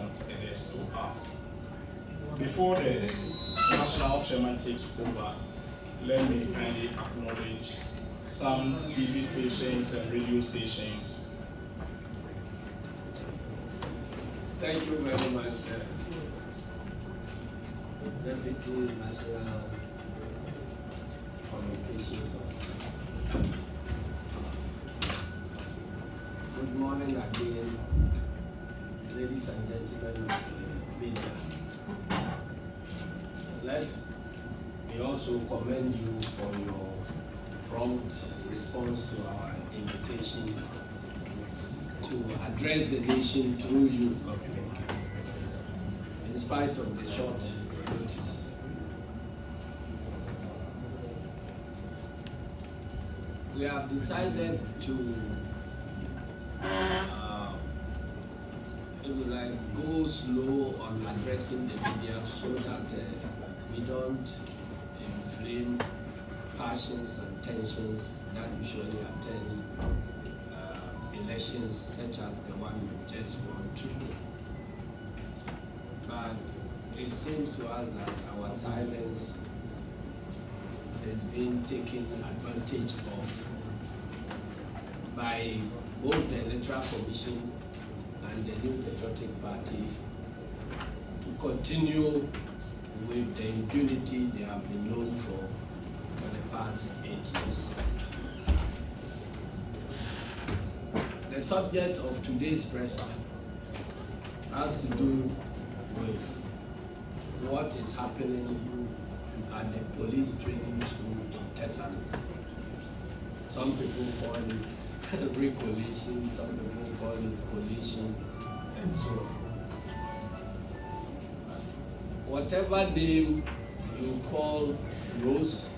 account it is to us. Before the national chairman takes over, let me kindly acknowledge some TV stations and radio stations. Thank you very much, Deputy National Communications Officer. Good morning again, ladies and gentlemen of the media. Let me also commend you for your prompt response to our invitation to address the nation through you, in spite of the short notice. We have decided to go slow on addressing the media so that we don't inflame passions and tensions that usually attend elections such as the one we just gone through. But it seems to us that our silence is being taken advantage of by both the Electoral Commission and the New Patriotic Party to continue with the impunity they have been known for the past 8 years. The subject of today's presser has to do with what is happening at the police training school in Tesano. Some people call it re-collation, some people call it collation, and so on. Whatever name you call rose,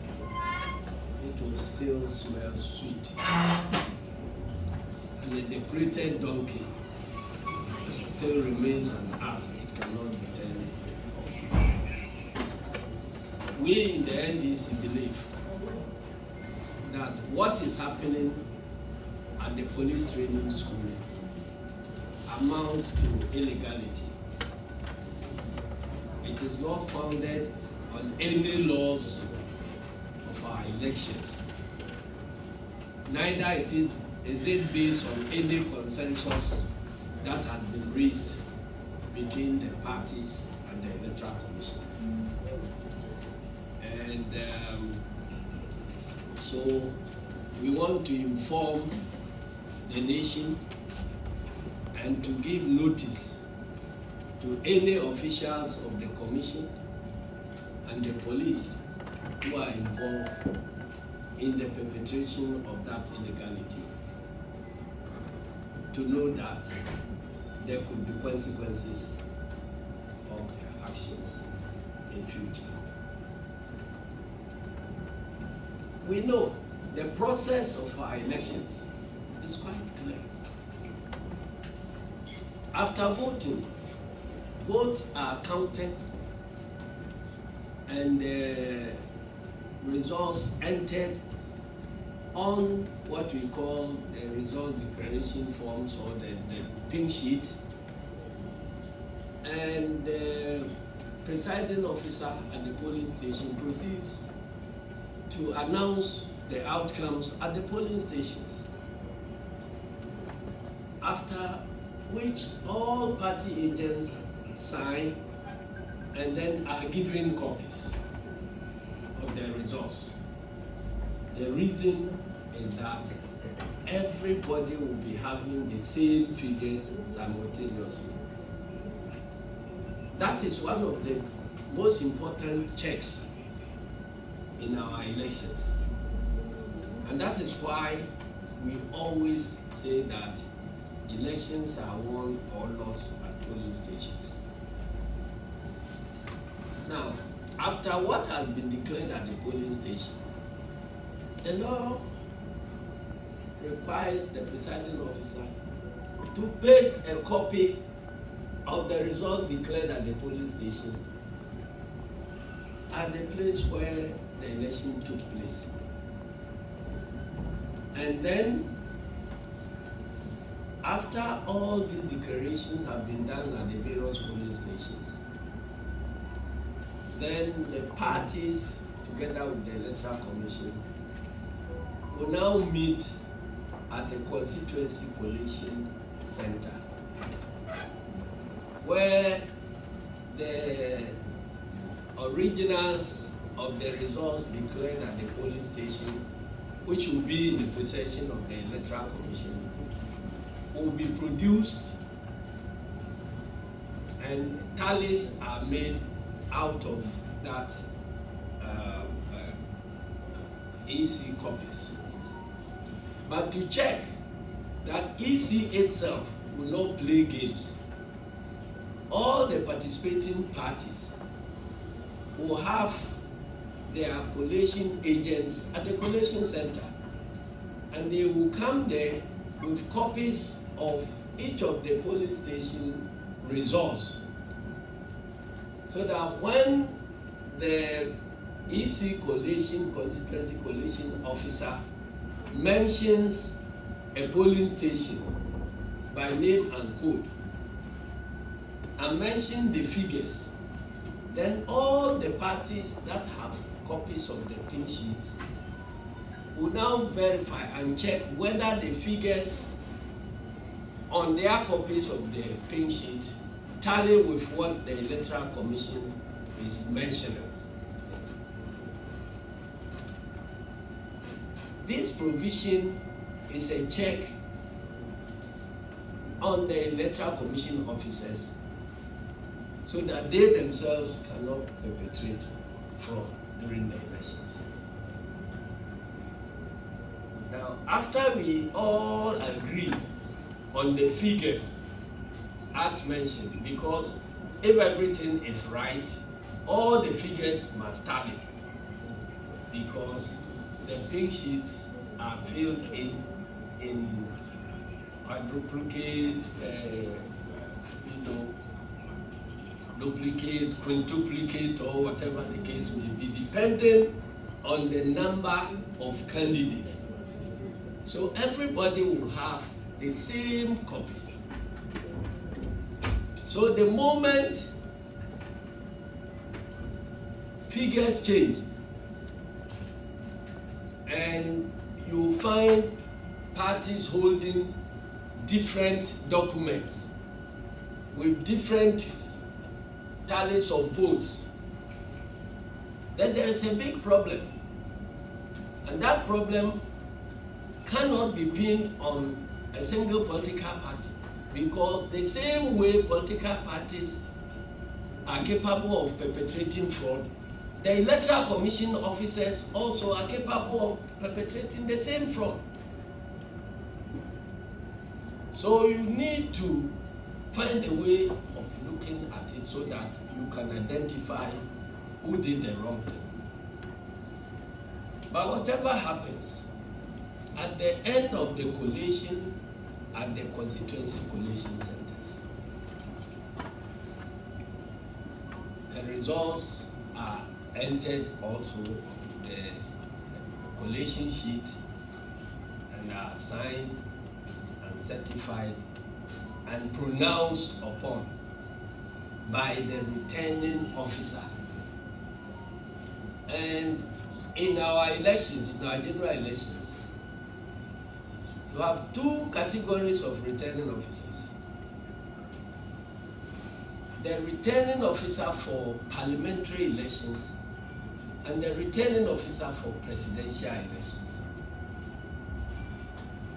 it will still smell sweet. And a decorated donkey still remains an ass. It cannot be turned off. We in the NDC believe that what is happening at the police training school amounts to illegality. It is not founded on any laws of our elections. Neither is it based on any consensus that has been reached between the parties and the Electoral Commission. And so we want to inform the nation and to give notice to any officials of the Commission and the police who are involved in the perpetration of that illegality, to know that there could be consequences of their actions in future. We know the process of our elections is quite clear. After voting, votes are counted and the results entered on what we call the result declaration forms, or the pink sheet, and the presiding officer at the polling station proceeds to announce the outcomes at the polling stations, after which all party agents sign and then are given copies of the results. The reason is that everybody will be having the same figures simultaneously. That is one of the most important checks in our elections. And that is why we always say that elections are won or lost at polling stations. Now, after what has been declared at the polling station, the law requires the presiding officer to paste a copy of the result declared at the polling station at the place where the election took place. And then, after all these declarations have been done at the various polling stations, then the parties, together with the Electoral Commission, will now meet at the Constituency Collation Center, where the originals of the results declared at the polling station, which will be in the possession of the Electoral Commission, will be produced, and tallies are made out of that EC copies. But to check that EC itself will not play games, all the participating parties will have their collation agents at the collation center, and they will come there with copies of each of the polling station results, so that when the EC collation, constituency collation officer mentions a polling station by name and code and mention the figures, then all the parties that have copies of the pin sheets will now verify and check whether the figures on their copies of the pin sheet tally with what the Electoral Commission is mentioning. This provision is a check on the Electoral Commission officers, so that they themselves cannot perpetrate fraud during the elections. Now, after we all agree on the figures as mentioned, because if everything is right, all the figures must tally, because the pink sheets are filled in quadruplicate, duplicate, quintuplicate, or whatever the case may be, depending on the number of candidates. So everybody will have the same copy. So the moment figures change, and you find parties holding different documents with different tallies of votes, then there is a big problem. And that problem cannot be pinned on a single political party, because the same way political parties are capable of perpetrating fraud, the Electoral Commission officers also are capable of perpetrating the same fraud. So you need to find a way of looking at it so that you can identify who did the wrong thing. But whatever happens, at the end of the collation at the constituency collation centers, the results are entered also the collation sheet and are signed and certified and pronounced upon by the returning officer. And in our elections, in our general elections, you have two categories of returning officers. The returning officer for parliamentary elections and the returning officer for presidential elections.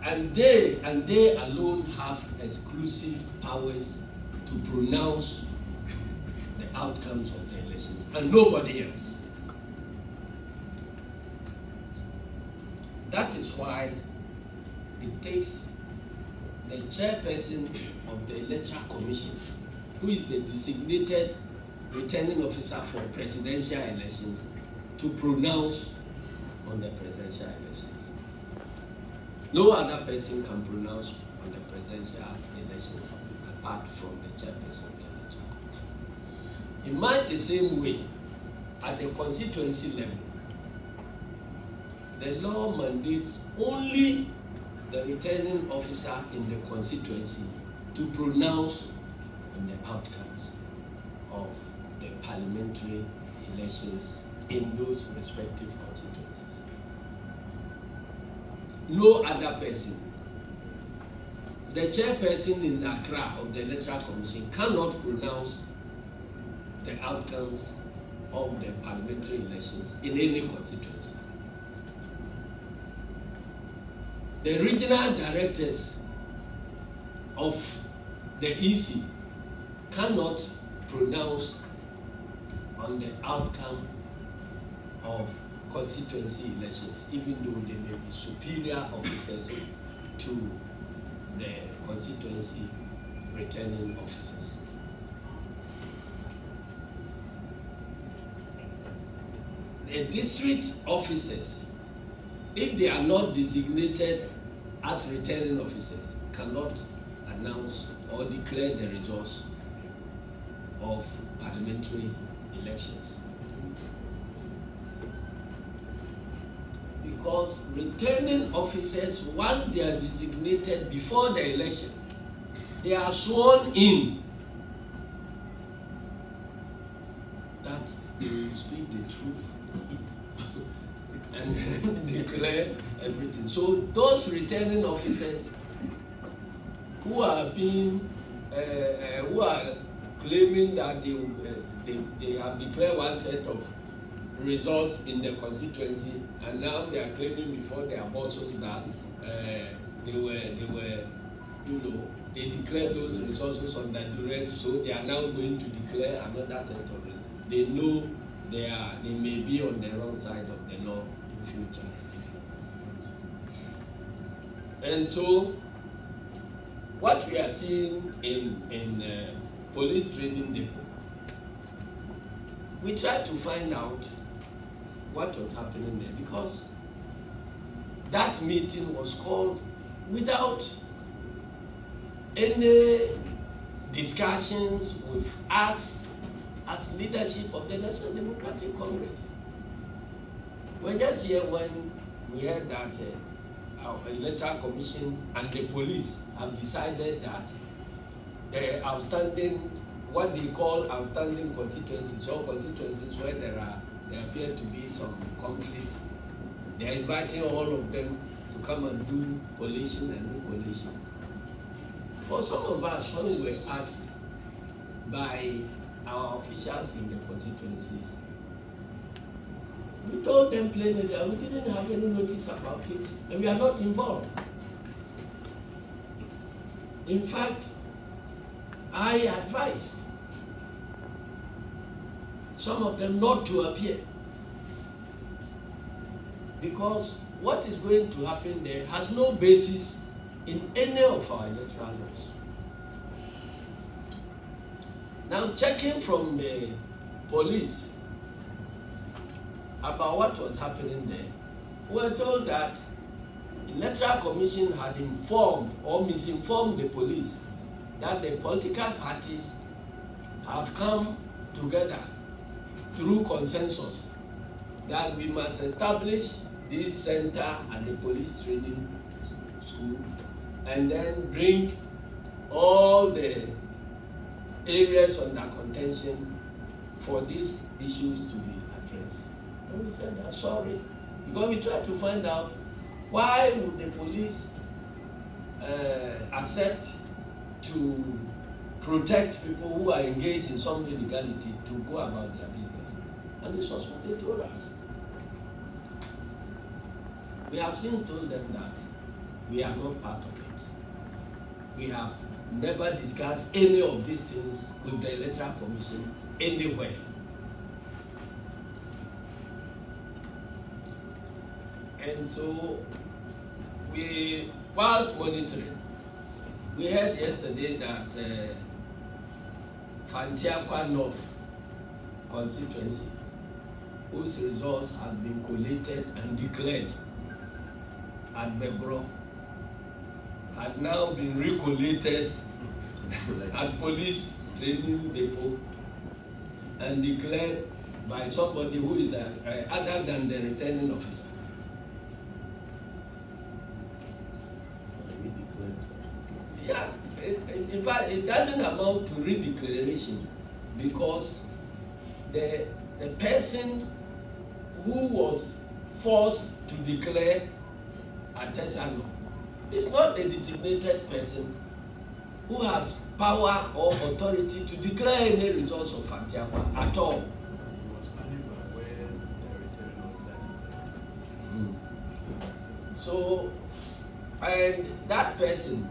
And they alone have exclusive powers to pronounce the outcomes of the elections, and nobody else. That is why it takes the chairperson of the Electoral Commission, who is the designated returning officer for presidential elections, to pronounce on the presidential elections. No other person can pronounce on the presidential elections apart from the chairperson of the Electoral Commission. In much the same way, at the constituency level, the law mandates only the returning officer in the constituency to pronounce on the outcomes of the parliamentary elections in those respective constituencies. No other person. The chairperson in Accra of the Electoral Commission cannot pronounce the outcomes of the parliamentary elections in any constituency. The regional directors of the EC cannot pronounce on the outcome of constituency elections, even though they may be superior officers to the constituency returning officers. The district officers, if they are not designated as returning officers, cannot announce or declare the results of parliamentary elections. Because returning officers, once they are designated before the election, they are sworn in that they will speak the truth and then declare everything. So those returning officers who are being who are claiming that they have declared one set of results in the constituency, and now they are claiming before their bosses that they declared those resources on the duress, so they are now going to declare another set of it. They know they may be on the wrong side of the law in future. And so what we are seeing in police training depot, we tried to find out what was happening there, because that meeting was called without any discussions with us as leadership of the National Democratic Congress. We're just here when we heard that our Electoral Commission and the police have decided that the outstanding, what they call outstanding constituencies, or constituencies where there appear to be some conflicts, they are inviting all of them to come and do collation and re-collation. For some of us, when we were asked by our officials in the constituencies, we told them plainly that we didn't have any notice about it and we are not involved. In fact, I advised some of them not to appear, because what is going to happen there has no basis in any of our electoral laws. Now, checking from the police about what was happening there, we were told that the Electoral Commission had informed or misinformed the police that the political parties have come together through consensus that we must establish this center at the police training school and then bring all the areas under contention for these issues to be addressed. And we said that sorry, because we tried to find out why would the police accept to protect people who are engaged in some illegality to go about their business. And this was what they told us. We have since told them that we are not part of it. We have never discussed any of these things with the Electoral Commission anywhere. And so we, whilst monitoring, we heard yesterday that Fantiakwa North constituency, whose results had been collated and declared at Bebro, had now been recollated at police training depot and declared by somebody who is other than the returning officer. In fact, it doesn't amount to re-declaration because the person who was forced to declare at Asiedu is not a designated person who has power or authority to declare any results of Fatiakwa at all. So, and that person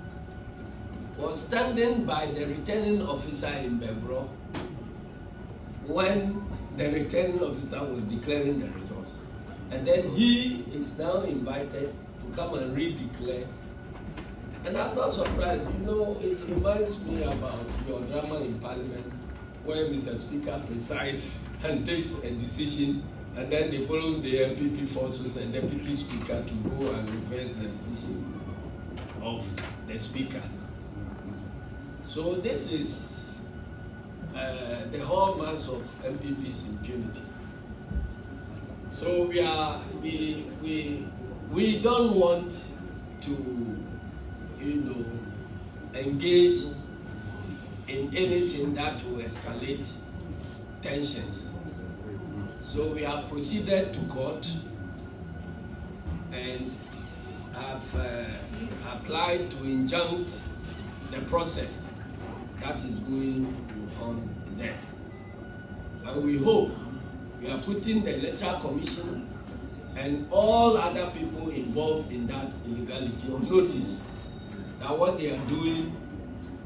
was standing by the returning officer in Bebro when the returning officer was declaring the results. And then he is now invited to come and re-declare. And I'm not surprised, you know, it reminds me about your drama in Parliament where Mr. Speaker presides and takes a decision, and then they follow the MPP forces and Deputy Speaker to go and reverse the decision of the Speaker. So this is the hallmarks of MPP's impunity. So we don't want to, you know, engage in anything that will escalate tensions. So we have proceeded to court and have applied to injunct the process that is going on there. And we hope we are putting the Electoral Commission and all other people involved in that illegality on notice that what they are doing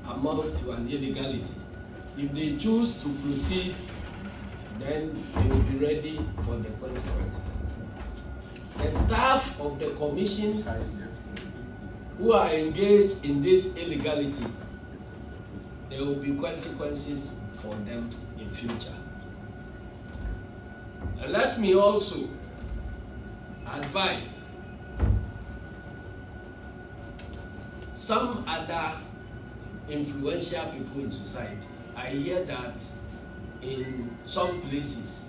amounts to an illegality. If they choose to proceed, then they will be ready for the consequences. The staff of the commission who are engaged in this illegality, there will be consequences for them in future. And let me also advise some other influential people in society. I hear that in some places,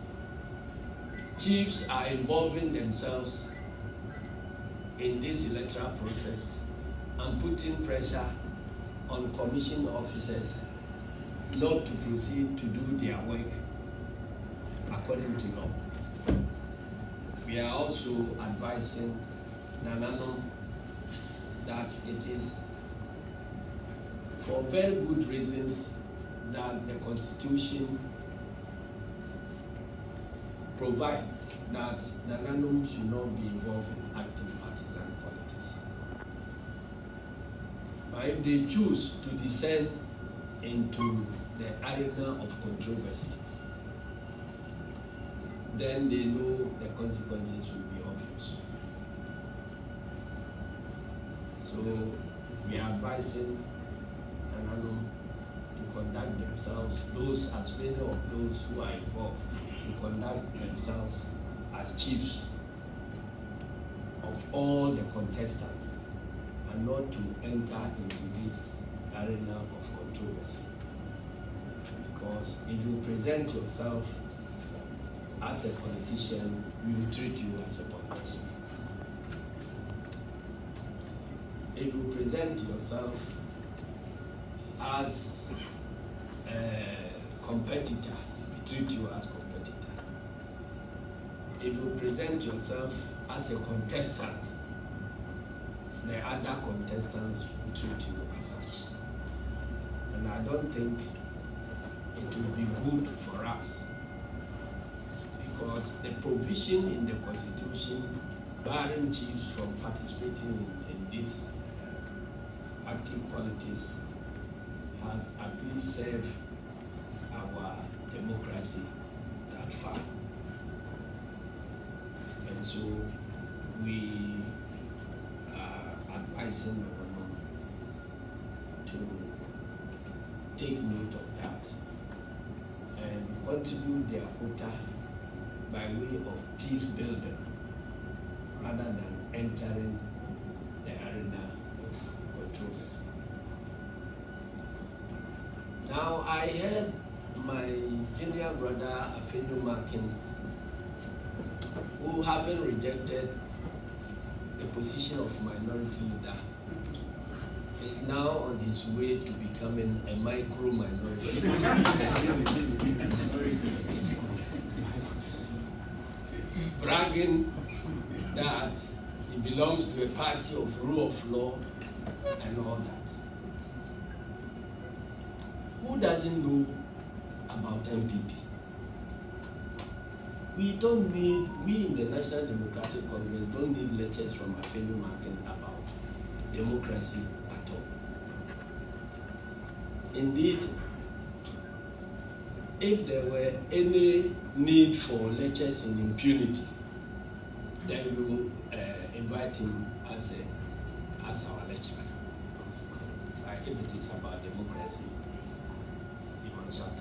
chiefs are involving themselves in this electoral process and putting pressure on commission officers not to proceed to do their work according to law. We are also advising Nanano that it is for very good reasons that the Constitution provides that Nanano should not be involved in active partisan politics. But if they choose to descend into the arena of controversy, then they know the consequences will be obvious. So we are advising Nanano to conduct themselves, those as many of those who are involved, to conduct themselves as chiefs of all the contestants and not to enter into this arena of controversy. Because if you present yourself as a politician, we will treat you as a politician. If you present yourself as a competitor, we treat you as competitor. If you present yourself as a contestant, the other contestants will treat you as such. And I don't think it will be good for us, because the provision in the Constitution barring chiefs from participating in this active politics has at least served our democracy that far. And so we are advising the government to take note of that and contribute their quota by way of peace building rather than entering the arena of controversy. Now, I heard my junior brother Asiedu Nketiah, who having rejected the position of minority leader, is now on his way to becoming a micro minority. Bragging that he belongs to a party of rule of law and all that. Who doesn't know about MPP? We in the National Democratic Congress don't need lectures from Asiedu Nketiah about democracy at all. Indeed, if there were any need for lectures in impunity, then we will invite him as our lecturer. If it is about democracy, he must shut up.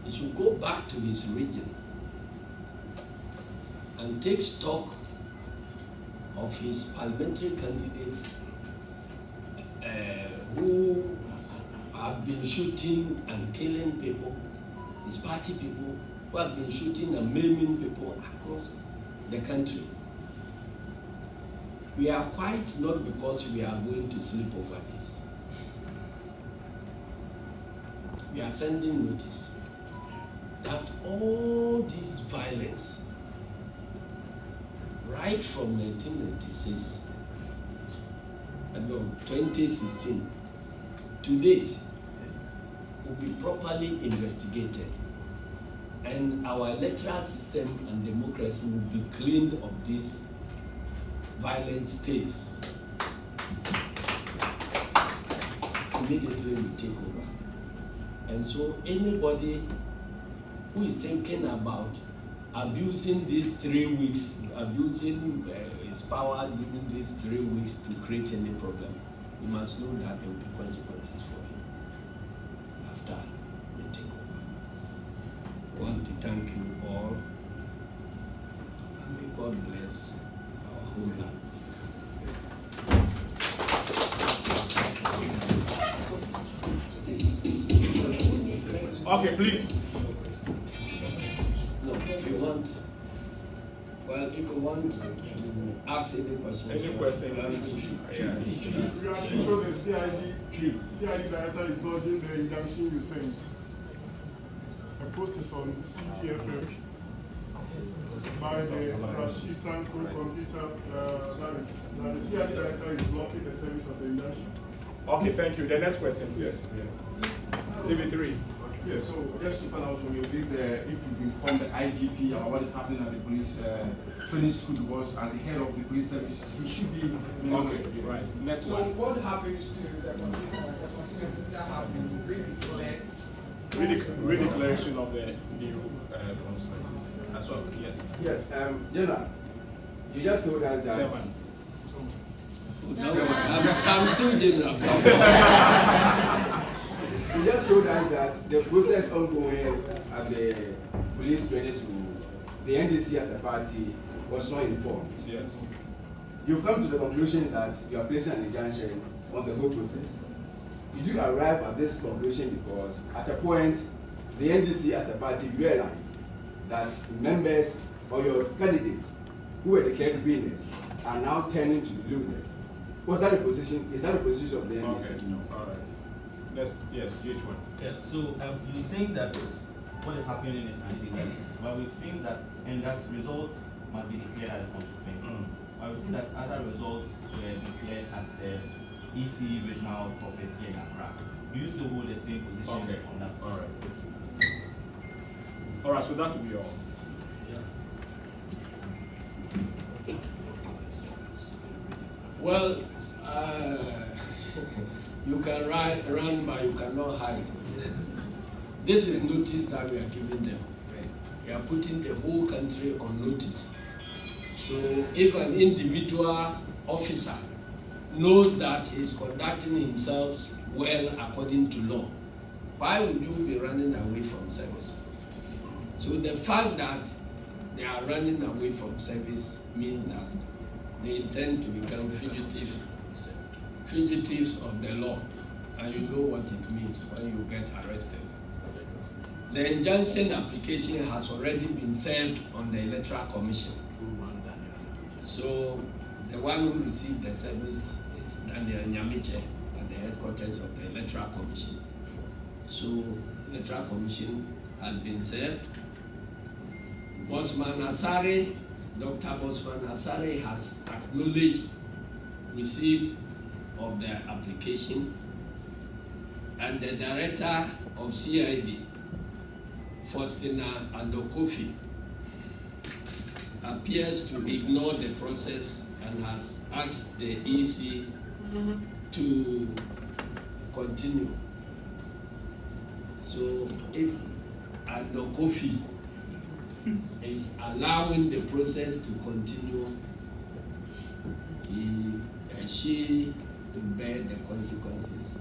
He should go back to his region and take stock of his parliamentary candidates who have been shooting and killing people, his party people who have been shooting and maiming people across the country. We are quiet not because we are going to sleep over this. We are sending notice that all this violence, right from 1996 and 2016 to date, will be properly investigated, and our electoral system and democracy will be cleaned of these violent states. Immediately we take over. And so anybody who is thinking about abusing these 3 weeks, abusing his power during these 3 weeks to create any problem, you must know that there will be consequences for him after we take over. I want to thank you all, and may God bless our homeland. Okay, please. No, if you want, well, if you want to ask any questions. Any question? We are sure the CID director is dodging the injunction you sent. A post is on CTFM by the Rashid computer that the CID director is blocking the service of the injunction. Okay, thank you. The next question, please. TV3. Yeah, so just to find out from you, if you've informed the IGP about what is happening at the police training school, because as the head of the police service, he should be. Okay, right. Next so one. what happens to the consequences that have been redeclared? Redeclaration of the new consequences as well. Yes. Yes, General, you just told us that. I'm still general. You just told us that the process ongoing at the police training school, the NDC as a party was not informed. Yes. You've come to the conclusion that you are placing an injunction on the whole process. Did you arrive at this conclusion because at a point the NDC as a party realized that members or your candidates who were declared winners are now turning to losers? Was that a position? Is that a position of the NDC? Okay. No. All right. Yes, GH1. Yes, so you think that what is happening is illegal, but we've seen that, and that results must be declared as a consequence. But we've seen that other results were declared at the EC regional office here in Accra. We used to hold the same position on that. All right. All right, so that will be all. Well, you can run, but you cannot hide. This is notice that we are giving them. We are putting the whole country on notice. So if an individual officer knows that he is conducting himself well according to law, why would you be running away from service? So the fact that they are running away from service means that they intend to become fugitives of the law, and you know what it means when you get arrested. The injunction application has already been served on the Electoral Commission. So the one who received the service is Daniel Nyamiche at the headquarters of the Electoral Commission. So, Electoral Commission has been served. Bosman Asare, Dr. Bosman Asare has acknowledged receipt of the application, and the Director of CID, Faustina Andokofi, appears to ignore the process and has asked the EC to continue. So if Andokofi is allowing the process to continue, she will bear the consequences.